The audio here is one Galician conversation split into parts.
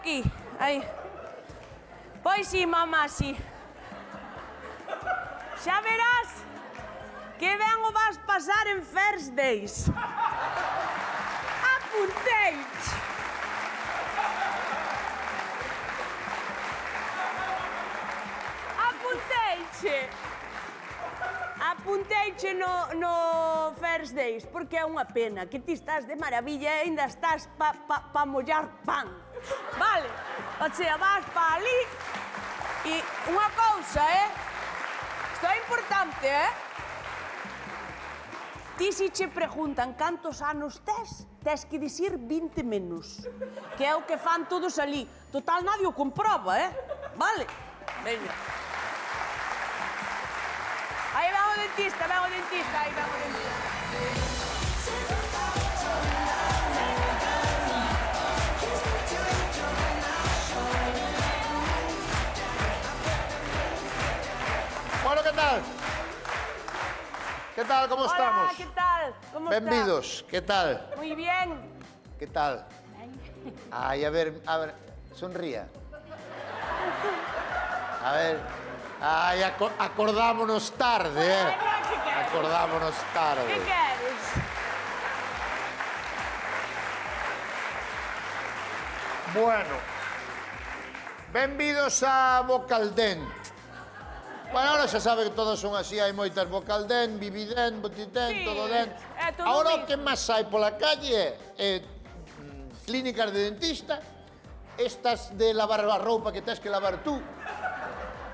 aquí. Aí. Pois sí, mamá, sí. Xa verás que ben o vas pasar en First Days. Apunteiche. Apunteiche no First Days, porque é unha pena que ti estás de maravilla e ainda estás pa mollar pan. Vale? O sea, vas pa ali e unha cousa, isto é importante, Ti si che preguntan cantos anos tes que dicir 20 menos, que é o que fan todos ali. Total, nadie o comproba, Vale? Veña. Aí ven o dentista, aí ven o dentista. Bueno, ¿qué tal? ¿Qué tal? ¿Cómo estamos? Hola, ¿qué tal? ¿Cómo estás? Bienvenidos, ¿qué tal? Muy bien. ¿Qué tal? Ay, a ver, sonría. A ver. Ay, acordámonos tarde, ¿Qué quieres? Acordámonos tarde. ¿Qué quieres? Bueno, benvidos a Bocaldén. Bueno, ahora xa sabe que todas son así, hai moitas Bocaldén, Vividén, Botitén, Sí, todo den. é todo Ahora mismo. o que máis hai pola calle é clínicas de dentista, estas de lavar a roupa que tens que lavar tú.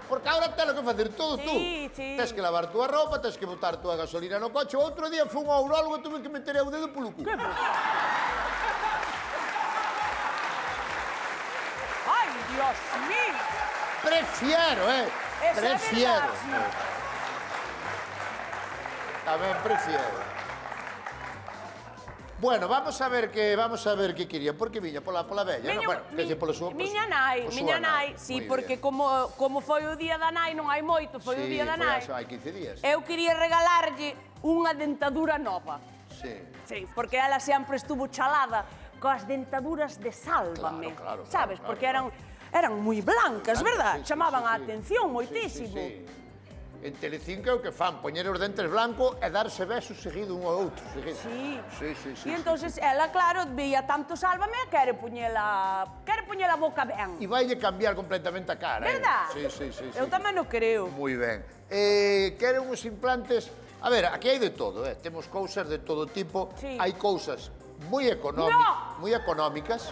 Porque ahora tens que facer todo tú. Sí. Tens que lavar tú a roupa, tens que botar tú a gasolina no coche. Outro día fui a un aurólogo e tuve que meter o dedo polo cu. Ay, Dios mío. Prefiero, Eso é Prefiero. verdad, Tamén prefiero. Bueno, vamos a ver que quería. Por que viña? Pola vella? Veño, Bueno, que se pola súa... Miña nai, sí, Moi porque bien. como foi o día da nai, non hai moito, foi o día da nai. Sí, hai 15 días. Eu quería regalarlle unha dentadura nova. Sí. Sí, porque ela sempre estuvo chalada coas dentaduras de Sálvame. Claro, sabes? claro, Porque eran moi blancas, verdad? Sí, Chamaban a sí. atención moitísimo. Sí. En Telecinco é o que fan, poñer os dentes blancos e darse besos seguido un ao outro. Sí. Sí. E entonces ela, claro, veía tanto Sálvame e quere poñela a boca ben. E vaille cambiar completamente a cara. Verdad? Sí. Eu tamén o creo. Moi ben. Queren uns implantes... A ver, aquí hai de todo, Temos cousas de todo tipo. Sí. Hai cousas moi económicas.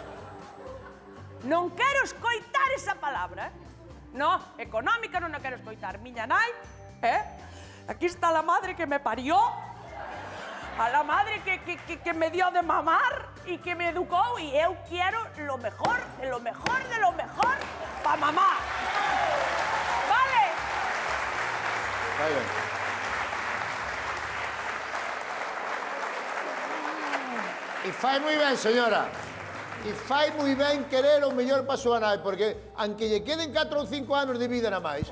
Non quero escoitar esa palabra, No, económica non a quero escoitar. Miña nai, aquí está la madre que me parió, a la madre que me dio de mamar y que me educó, y eu quiero lo mejor, de lo mejor, de lo mejor pa mamá. Vale? Vai ben. E fai moi ben, señora. E fai moi ben querer o mellor para a súa nai, porque aunque lle queden 4 ou 5 anos de vida na máis,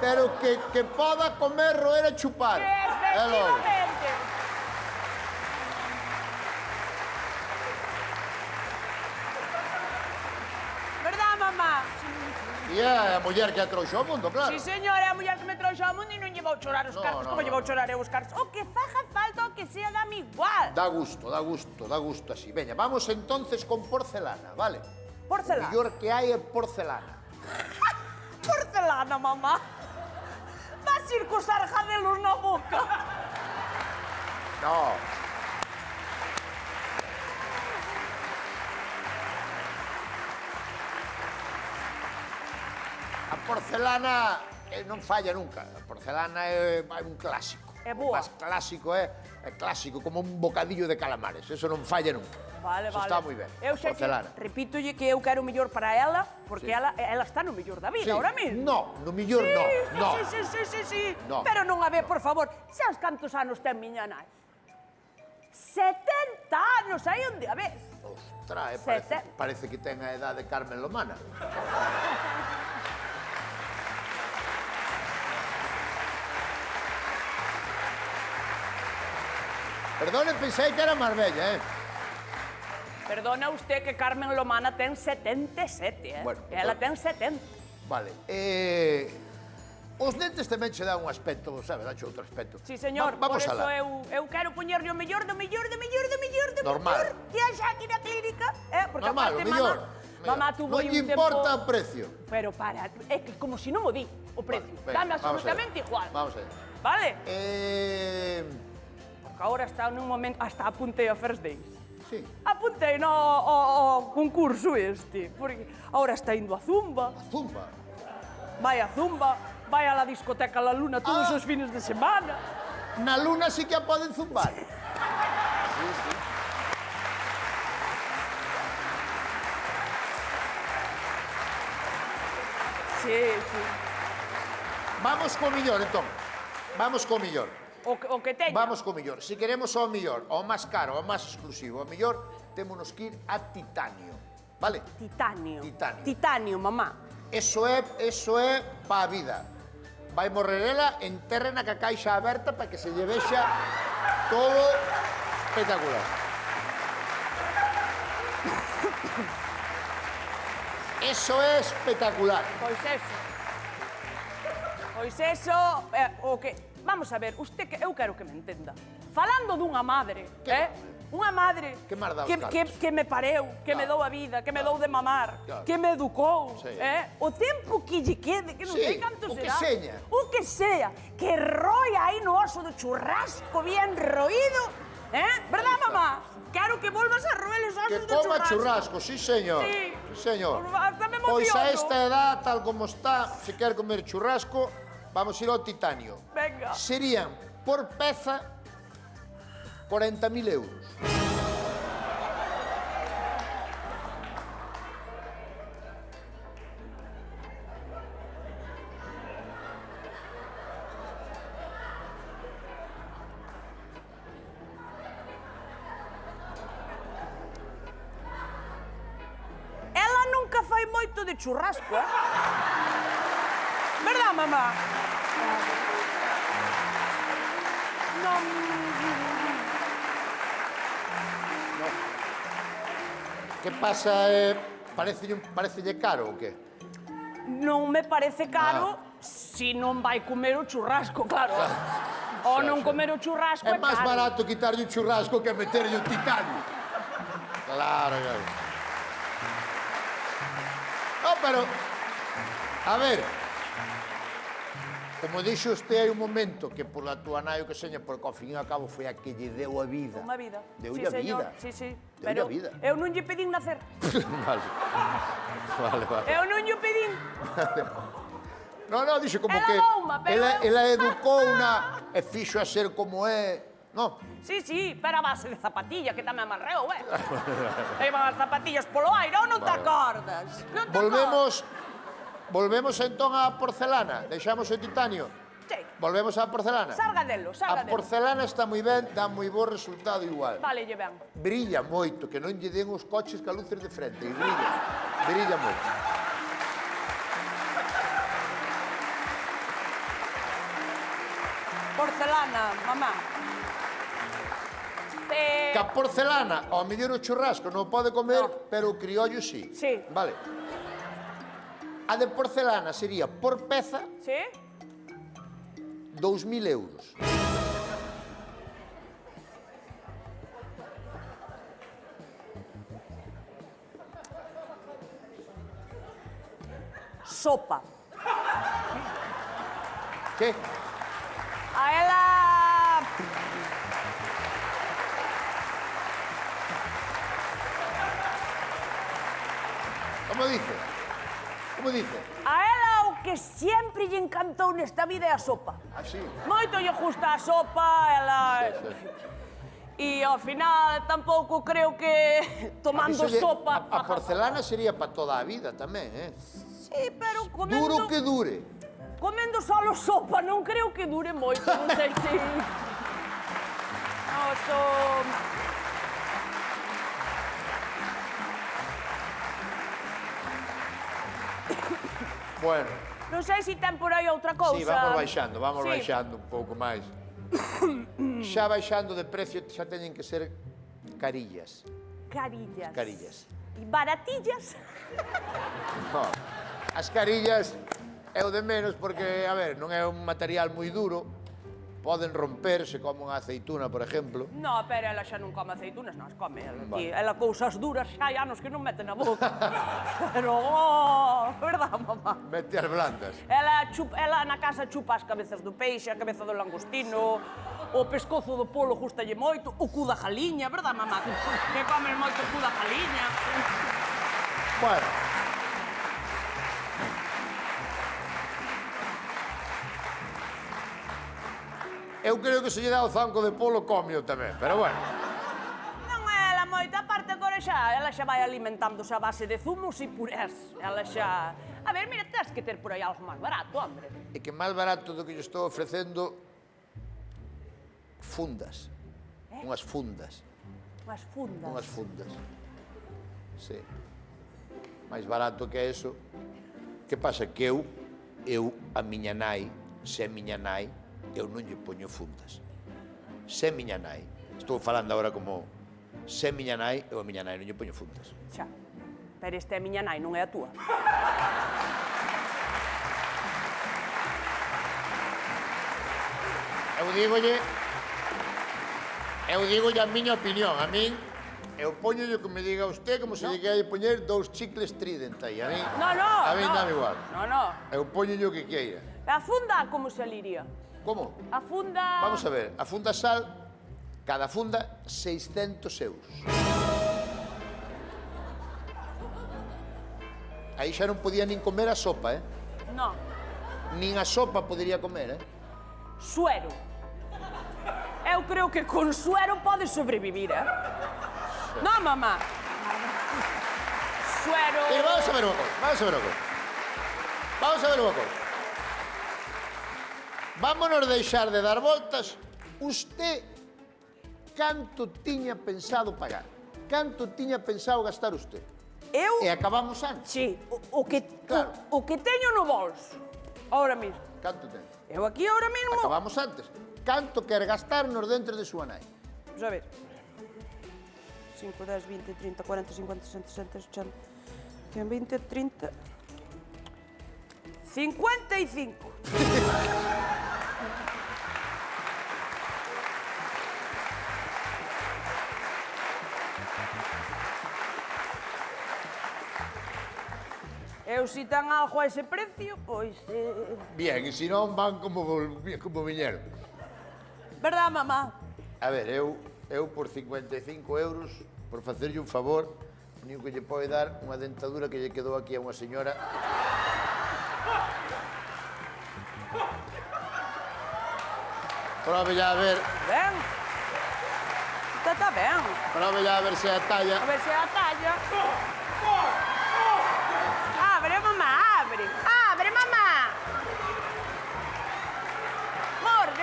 pero que poda comer, roer e chupar. Efectivamente. Verdad, mamá? E é a muller que a trouxo ao mundo, claro. Sí, señora, é a muller que me trouxe ao mundo e non lle vou chorar os cartos. Como lle vou chorar eu os cartos? O que faja falta, o que sea, dame igual. Dá gusto así. Veña, vamos entonces con porcelana, vale? Porcelana. O mellor que hai é porcelana. Porcelana, mamá. Vas ir cos argadelos na boca. No. A porcelana non falla nunca. A porcelana é un clásico. É boa. O máis clásico é clásico, como un bocadillo de calamares. Eso non falla nunca. Vale, Eso vale. está moi ben. Eu xa que, repítolle que eu quero o mellor para ela, porque Sí. ela está no mellor da vida, ahora mesmo. No mellor no. Sí. No. Pero non a ver, por favor, sabes cantos anos ten miña nai? 70 anos, aí onde a ves? Ostras, Sete. parece que ten a edad de Carmen Lomana. Perdone, pensei que era máis bella, Perdona usted que Carmen Lomana ten 77, Bueno, Ela ten 70. Vale. Os dentes tamén che dan un aspecto, sabes, dache outro aspecto. Sí, señor, por Vamos eso alá. eu quero poñerle o mellor do mellor do mellor do mellor do Normal. mellor que haxa aquí na clínica, porque Normal, aparte o mellor. mamá tuvo Non aí lle un tempo... importa o precio. Pero para, é que como si non o di, o precio. Venga, Dame vamos a ver. absolutamente igual. Vamos a ver. Vale? Eh, Porque agora está nun momento... Hasta apuntei a First Days. sí. Apuntei no ao concurso este, porque ahora está indo a Zumba, Zumba. vai a Zumba, vai a la discoteca La Luna todos Ah. os fines de semana. Na luna sí que a poden zumbar. Sí, sí. Vamos co millor, entón. Vamos co millor. O que teña. Vamos co millor. Se queremos ao millor, ao máis caro, ao máis exclusivo, ao millor, témonos que ir a titanio. Vale? Titanio. Titanio. Titanio, mamá. Eso é pa a vida. Vai morrer ela, entérrena ca caixa aberta para que se lle vexa todo espectacular. Eso é espectacular. Pois eso. Pois eso, o que... Vamos a ver, usted que eu quero que me entenda. Falando dunha madre, Que unha madre Que mar dá os que cartos. me pareu, que me dou a vida, que me dou de mamar, Claro. que me educou, Sí. o tempo que lle quede, que non Sí, sei canto o que será. seña. O que sea, que roia aí no oso do churrasco bien roído, verdad, mamá? Quero que volvas a roer os Que osos do coma churrasco. churrasco, sí, señor. Sí. Sí, señor. Hasta me Pois a emociono. esta edad, tal como está, se quer comer churrasco, vamos ir ao titanio. Venga. Serían, por peza, 40.000 euros. Ela nunca fai moito de churrasco, Verdad, mamá? Non... Que pasa? Parecelle caro ou que? Non me parece caro si non vai comer o churrasco, claro. O non comer o churrasco É é máis caro. barato quitarlle o churrasco que meterlle o titanio. Claro, claro. No, pero... A ver... Como dixo usted hai un momento que por la túa nai o que seña, porque ao fin e ao cabo foi a que lle deu a vida. Unha vida. Deulle a Sí, señor. vida. Sí, sí. Deulle Pero a vida. eu non lle pedín nacer. Vale. Vale, vale. Eu non lle pedín. No, no, dixo como Ela que... douma, pero Ela eu- educouna e fixo a ser como é. No, Sí, sí, pero a base de zapatilla, que tamén amarreo, Iban as zapatillas polo aire, ou non te acordas? Non te volvemos entón á porcelana. Deixamos o titanio. acordas? Sí. Volvemos á porcelana. Salga delo, A salga delo. porcelana está moi ben, dá moi bo resultado igual. Vale, lle ben. Brilla moito, que non lle den os coches ca luces de frente. E brilla, brilla moito. Porcelana, mamá. Ca porcelana, ao mellor o churrasco non pode comer, No. pero o criollo sí. Sí. Vale. A de porcelana sería, por peza, Sí? 2.000 euros. Sopa. Que? A ela... Como dice? Como dice? A ela o que sempre lle encantou nesta vida é a sopa. Así. Moito lle gusta a sopa, ela... E ao final tampouco creo que tomando sopa... A porcelana sería para toda a vida tamén, eh? Sí, pero comendo... Duro que dure. Comendo solo sopa non creo que dure moito, non sei se... Non, son... Bueno, Non sei se ten por aí outra cousa. sí, vamos Sí. baixando un pouco máis. Xa baixando de precio, xa teñen que ser carillas. Carillas. Carillas. E baratillas? No. As carillas é o de menos porque, a ver, non é un material moi duro, poden romperse como unha aceituna, por exemplo. No, pero ela xa non come aceitunas, non as come. Ela, Vale. ela cousas duras xa hai anos que non mete na boca. Pero, verdad, mamá? Mete as blandas. Ela na casa chupa as cabezas do peixe, a cabeza do langostino, o pescozo do polo gustalle moito, o cu da jaliña, verdad, mamá? Que comes moito cu da jaliña. Bueno. Eu creo que se lle dá o zanco de polo comio tamén, pero bueno. Non é ela moito, aparte agora ela xa vai alimentándose a base de zumos e purés. Ela xa... A ver, mira, tens que ter por aí algo máis barato, hombre. E que máis barato do que lle estou ofrecendo fundas. Unhas fundas. Unhas fundas. Unhas fundas. Sí. Máis barato que eso. Que pasa? Que eu, a miña nai, se é miña nai, eu non lle poño fundas. Se é miña nai, estou falando agora como se é miña nai, eu a miña nai non lle poño fundas. Xa. Pero esta é a miña nai, non é a túa. Eu dígolle a miña opinión. A min, eu poño o que me diga usted como se lle queira poñer 2 chicles Trident aí. A min, No, a min dame igual. No. Eu poño o que queira. A funda, como se liría? Como? A funda... Vamos a ver, a funda sal, cada funda 600 euros. Aí xa non podía nin comer a sopa, No. Nin a sopa podería comer, Suero. Eu creo que con suero podes sobrevivir, No, mamá. Suero... Pero vamos a ver unha cosa, Vamos a ver unha cosa. Vámonos deixar de dar voltas. Usted, canto tiña pensado pagar? Canto tiña pensado gastar usted? Eu... E acabamos antes. Sí, o que teño no bolso, ahora mismo. Canto ten? Eu aquí ahora mismo... Acabamos antes. Canto quer gastarnos dentro de súa nai? Vamos a ver. 5, 10, 20, 30, 40, 50, 60, 70, 80, 120, 30... 55. Eu, si tan algo a ese precio, pois... Bien, e se non van como viñeron. Verdad, mamá? A ver, eu por 55 euros, por facerlle un favor, o único que lle pode dar unha dentadura que lle quedou aquí a unha señora. Prove ya a ver. Ben. Está ben. Prove ya a ver se é a talla. A ver se é a talla. Abre, mamá, abre. Abre, mamá. Morde.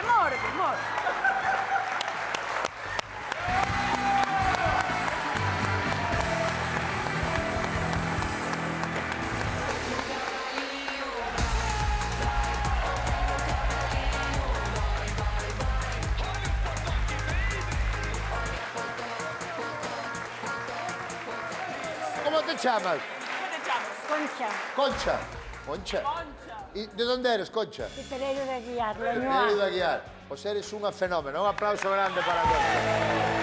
Como te chamas? Como te chamas? Concha, Concha. Concha. Concha. E de onde eres, Concha? de Pereiro de Aguiar, De Leñoa. Pereiro de Aguiar. Pois eres unha fenómeno. Un aplauso grande para Concha.